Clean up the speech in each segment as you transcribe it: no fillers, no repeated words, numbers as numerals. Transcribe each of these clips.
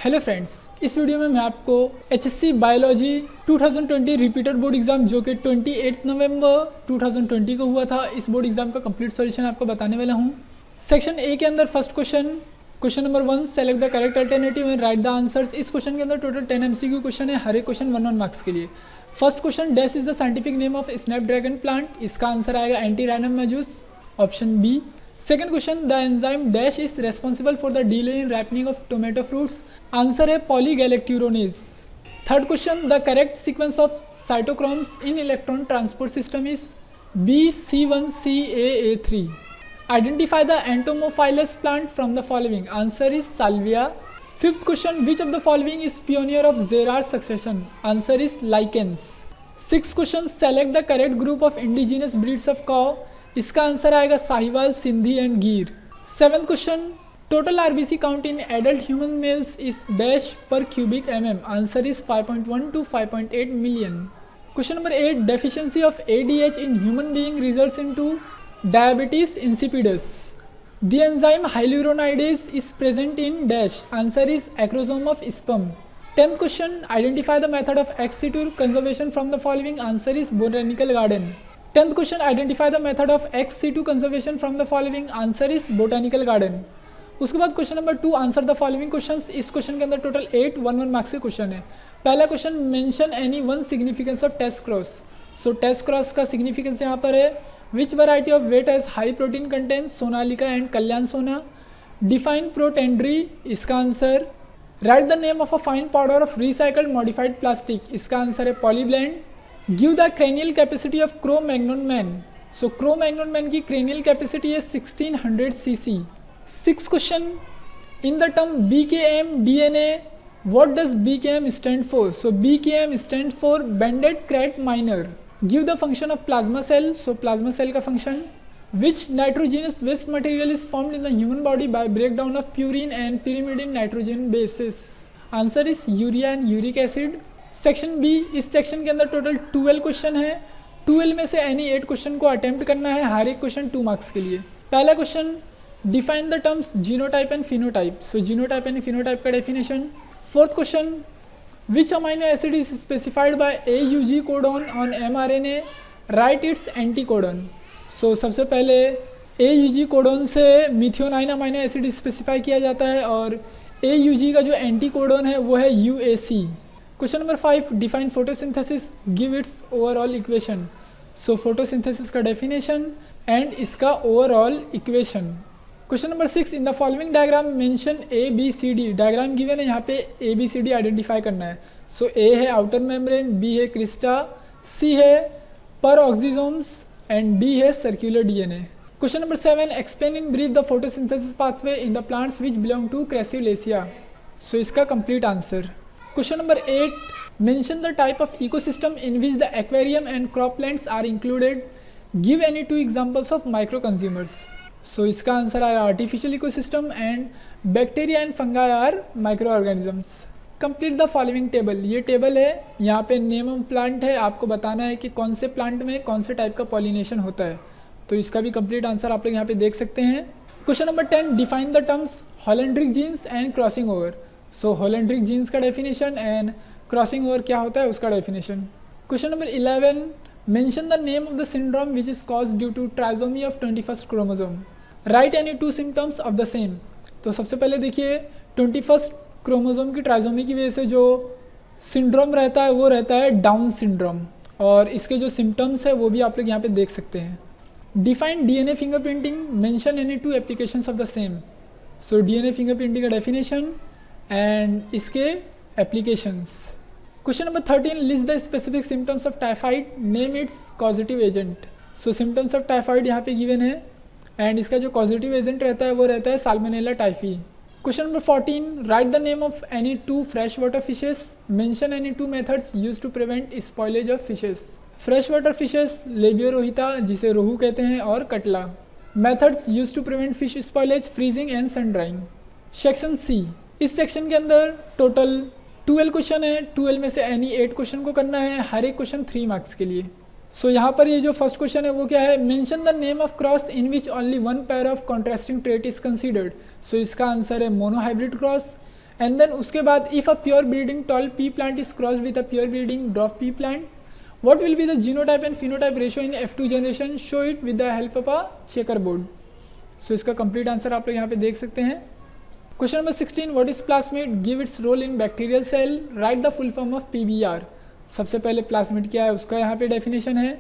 Hello friends, इस video में मैं आपको HSC biology 2020 repeated board exam जो कि 28 नवंबर 2020 को हुआ था, इस बोर्ड एग्जाम का कंप्लीट सॉल्यूशन आपको बताने वाला हूं। सेक्शन ए के अंदर first question number 1, select the correct alternative and right the answers. इस क्वेश्चन के अंदर टोटल 10 एमसीक्यू क्वेश्चन है, हर एक क्वेश्चन 1 मार्क्स के लिए। First question, dash is the scientific name of snapdragon plant. इसका आंसर आएगा antirrhinum majus, option B. Second question, the enzyme dash is responsible for the delay in ripening of tomato fruits. Answer है polygalacturonase. Third question, the correct sequence of cytochromes in electron transport system is B C1CAA3. Identify the entomophilous plant from the following. Answer is Salvia. Fifth question, which of the following is pioneer of Gerard succession? Answer is lichens. Sixth question, select the correct group of indigenous breeds of cow. इसका answer आएगा Sahiwal, Sindhi and Gir. Seventh question, total RBC count in adult human males is dash per cubic mm. Answer is 5.1 to 5.8 million. Question number 8, deficiency of ADH in human being results into diabetes insipidus. The enzyme hyaluronidase is present in dash. Answer is acrosome of sperm. 10th question, identify the method of ex situ conservation from the following. Answer is botanical garden. 10th question, identify the method of ex situ conservation from the following. Answer is botanical garden. उसके बाद question number 2, answer the following questions. इस question के अंदर total 8 1 marks के question है। पहला question, mention any one significance of test cross. So test cross का significance यहाँ पर है, which variety of wheat has high protein content, Sonalika and Kalyan Sona. Define protandry, इसका answer. Write the name of a fine powder of recycled modified plastic. इसका answer है polyblend. Give the cranial capacity of Cro-Magnon man. So Cro-Magnon man की cranial capacity है 1600 cc. Six question, in the term BKM DNA what does BKM stand for. So BKM stand for banded krait minor. Give the function of plasma cell. So plasma cell का function. Which nitrogenous waste material is formed in the human body by breakdown of purine and pyrimidine nitrogen bases. Answer is urea and uric acid. Section B, इस section के अंदर total 12 question है। 12 में से any 8 question को attempt करना है, हर एक क्वेश्चन 2 मार्क्स के लिए। पहला question, define the terms genotype and phenotype. So genotype and phenotype का definition. Fourth question, which amino acid is specified by AUG codon on mRNA, write its anticodon. So सबसे पहले AUG codon से methionine amino acid specify किया जाता है और AUG का जो एंटी कोडॉन है वो है UAC। Question number 5, define photosynthesis, give its overall equation. सो फोटोसिंथेसिस का डेफिनेशन एंड इसका overall equation. Question number 6, in the following diagram mention ABCD। Diagram given है, यहाँ पे ABCD आइडेंटिफाई करना है। सो A है आउटर मेम्ब्रेन, B है क्रिस्टा, C है पर ऑक्सीजोम्स एंड D है circular DNA। Question number 7, explain in brief the photosynthesis pathway in the plants which belong to क्रेसियोलेसिया। सो इसका complete answer. Question number 8, mention the type of ecosystem in which the aquarium and croplands are included. Give any 2 examples of micro consumers. So इसका answer आया artificial ecosystem and bacteria and fungi are microorganisms. Complete the following table. ये table है, यहाँ पे name of plant है, आपको बताना है कि कौन से प्लांट में कौन से टाइप का पॉलिनेशन होता है। तो इसका भी कंप्लीट आंसर आप लोग यहाँ पे देख सकते हैं। Question number 10, define the terms holandric genes and crossing over. So holandric genes का डेफिनेशन एंड क्रॉसिंग ओवर क्या होता है उसका definition. Question number 11, mention the name of the syndrome which is cause due to trisomy of 21st chromosome. Write any 2 symptoms of the same. तो सबसे पहले देखिए, 21st chromosome की ट्राइजोमी की वजह से जो सिंड्रोम रहता है वो रहता है डाउन सिंड्रोम, और इसके जो सिम्टम्स है वो भी आप लोग यहाँ पे देख सकते हैं। Define DNA fingerprinting, mention any 2 applications of the same. So DNA fingerprinting का डेफिनेशन एंड इसके applications. Question number 13, list the specific symptoms of typhoid, name it's causative agent. So symptoms of typhoid यहाँ पे given है and इसका जो causative agent रहता है वो रहता है Salmonella typhi. Question number 14, write the name of any 2 fresh water fishes, mention any 2 methods use to prevent spoilage of fishes. Fresh water fishes labeo rohita जिसे रोहू कहते हैं और catla. Methods use to prevent fish spoilage, freezing and sun drying. Section C, इस section के अंदर total 12 question है। 12 में से एनी 8 क्वेश्चन को करना है, हर एक क्वेश्चन 3 मार्क्स के लिए। सो यहाँ पर ये जो फर्स्ट क्वेश्चन है वो क्या है, mention the name of cross in which only 1 pair of contrasting trait is considered. So इसका आंसर है मोनोहाइब्रिड क्रॉस। एंड देन उसके बाद if a pure breeding tall pea plant is cross with a pure breeding dwarf pea plant, what will be the genotype and phenotype ratio in F2 generation, show it with the help of a checkerboard. So इसका complete answer आप लोग यहाँ पे देख सकते हैं. Question number 16, what is plasmid, give its role in bacterial cell, write the full form of PBR. सबसे पहले प्लाज्मिड क्या है उसका यहाँ पे डेफिनेशन है,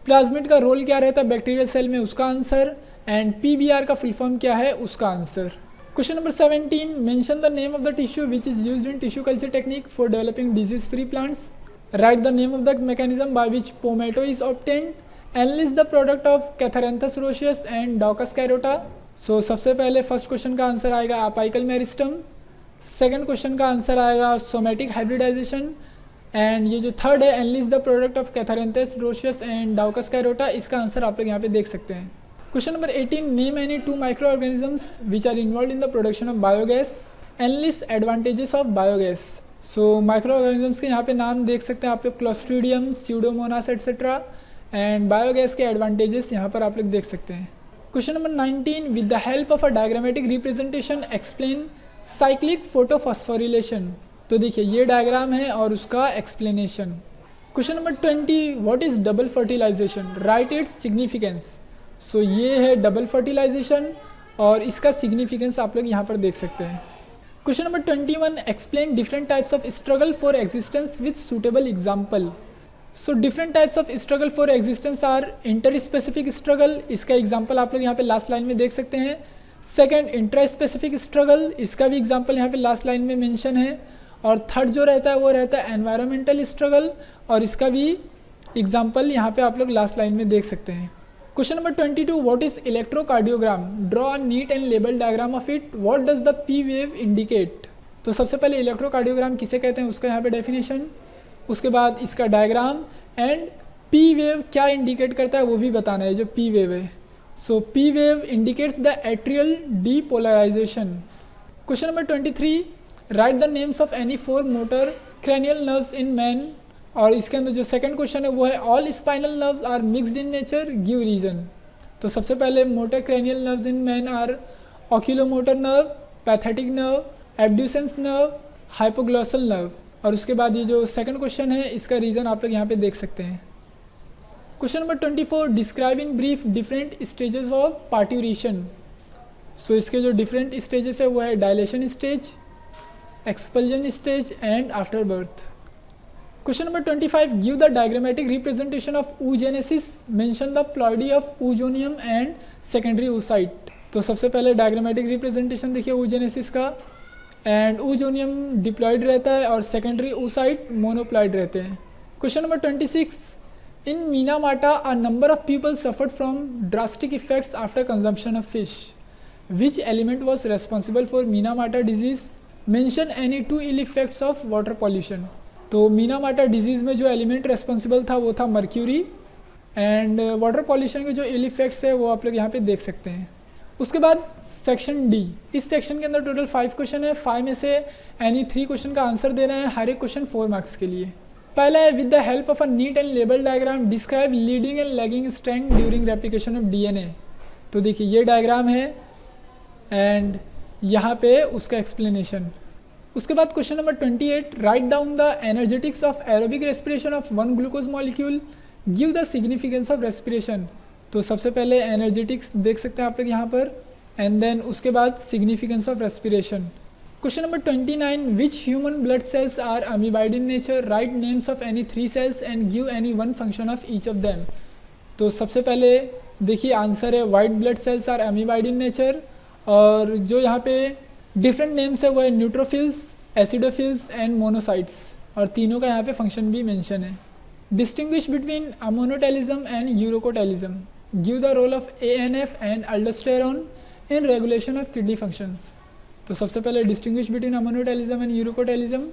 प्लाज्मिड का रोल क्या रहता है बैक्टीरियल सेल में उसका आंसर, एंड PBR का फुल फॉर्म क्या है उसका answer. Question number 17, mention the name of the tissue which is used in tissue culture technique for developing disease free plants. Write the name of the mechanism by which pomato is obtained. Enlist the product of Catharanthus roseus and Daucus carota. So सबसे पहले first question का answer आएगा apical meristem, second question का answer आएगा somatic hybridisation, and ये जो third है enlist the product of Catharanthus roseus and Daucus carota, इसका आंसर आप लोग यहाँ पे देख सकते हैं. Question number 18, name any 2 micro organisms which are involve in the production of biogas, enlist advantages of biogas. So micro organisms के यहाँ पे नाम देख सकते हैं आप लोग, Clostridium, Pseudomonas etcetera, and biogas के एडवांटेजेस यहाँ पर आप लोग देख सकते हैं. Question number 19, with the help of a diagrammatic representation explain cyclic photophosphorylation. तो देखिए ये डायग्राम है और उसका explanation. Question number 20, what is double fertilisation, write its significance. So ये है डबल फर्टिलाइजेशन और इसका सिग्निफिकेंस आप लोग यहाँ पर देख सकते हैं. Question number 21, explain different types of struggle for existence with suitable example. So different types of struggle for existence are interspecific struggle, इसका एग्जाम्पल आप लोग यहाँ पे लास्ट लाइन में देख सकते हैं. सेकंड इंट्रास्पेसिफिक स्ट्रगल, इसका भी एग्जाम्पल यहाँ पे लास्ट लाइन में मेंशन है. और थर्ड जो रहता है वो रहता है एनवायरमेंटल स्ट्रगल और इसका भी एग्जाम्पल यहाँ पे आप लोग लास्ट लाइन में देख सकते हैं. Question number 22, what is electrocardiogram? Draw a neat and label diagram of it. What does the P wave indicate? तो सबसे पहले इलेक्ट्रोकार्डियोग्राम किसे कहते हैं उसका यहाँ पे डेफिनेशन, उसके बाद इसका डायग्राम, एंड P वेव क्या इंडिकेट करता है वो भी बताना है जो P वेव है. सो P wave indicates the atrial depolarisation. Question number 23, right the names of any 4 motor cranial nerves in man. और इसके अंदर जो सेकंड क्वेश्चन है वो है all spinal nerves are mixed in nature, give reason. तो सबसे पहले motor cranial nerves in man are oculomotor nerve, pathetic nerve, abducens nerve, hypoglossal nerve. और उसके बाद ये जो सेकंड क्वेश्चन है इसका रीजन आप लोग यहाँ पे देख सकते हैं. Question number 24, describe in brief different stages of parturition. So इसके जो डिफरेंट स्टेजेस है वो है dilation stage, expulsion stage and after birth. Question number 25, give the diagrammatic representation of oogenesis, mention the ploidy of oogonium and secondary oocyte. तो सबसे पहले diagrammatic representation देखिए oogenesis का, एंड ओजोनियम डिप्लॉयड रहता है और सेकेंडरी oocyte मोनोप्लॉयड रहते हैं. Question number 26, in Minamata a number of people suffered from drastic effects after consumption of fish. Which element was responsible for Minamata disease? Mention any 2 ill effects of water pollution. तो Minamata disease में जो element responsible था वो था mercury, and water pollution के जो इल effects है वो आप लोग यहाँ पे देख सकते हैं. उसके बाद सेक्शन डी, इस सेक्शन के अंदर टोटल 5 क्वेश्चन है. 5 में से एनी 3 क्वेश्चन का आंसर देना है, हर एक क्वेश्चन 4 मार्क्स के लिए. पहला है with the help of a neat and label diagram describe leading and lagging strand during replication of DNA. तो देखिए ये डायग्राम है एंड यहाँ पे उसका एक्सप्लेनेशन. उसके बाद question number 28, write down the energetics of aerobic respiration of 1 glucose molecule, give the significance of respiration. तो सबसे पहले एनर्जेटिक्स देख सकते हैं आप लोग यहाँ पर, एंड देन उसके बाद significance of respiration. Question number 29, which human blood cells are amoeboid in nature, write names of any 3 cells and give any 1 function of each of them. तो सबसे पहले देखिए आंसर है white blood cells are amoeboid in nature, और जो यहाँ पे different names है वो है न्यूट्रोफिल्स, एसिडोफिल्स एंड मोनोसाइट्स, और तीनों का यहाँ पे फंक्शन भी मेंशन है. Distinguish between ammonotelism and ureotelism, give the role of ANF and aldosterone in regulation of kidney functions. तो सबसे पहले distinguish between ammonotelism and ureotelism,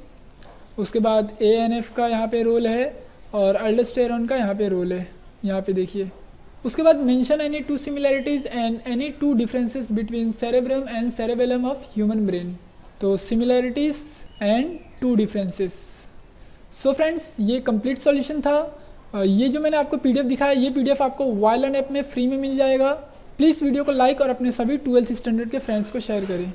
उसके बाद ANF का यहाँ पे रोल है और अल्डोस्टेरोन का यहाँ पे रोल है, यहाँ पे देखिए. उसके बाद mention any 2 similarities and any 2 differences between cerebrum and cerebellum of human brain. तो similarities and 2 differences. So friends ये कंप्लीट सॉल्यूशन था. ये जो मैंने आपको PDF दिखाया ये PDF आपको वायलन ऐप में फ्री में मिल जाएगा. प्लीज़ वीडियो को लाइक और अपने सभी 12th स्टैंडर्ड के फ्रेंड्स को शेयर करें.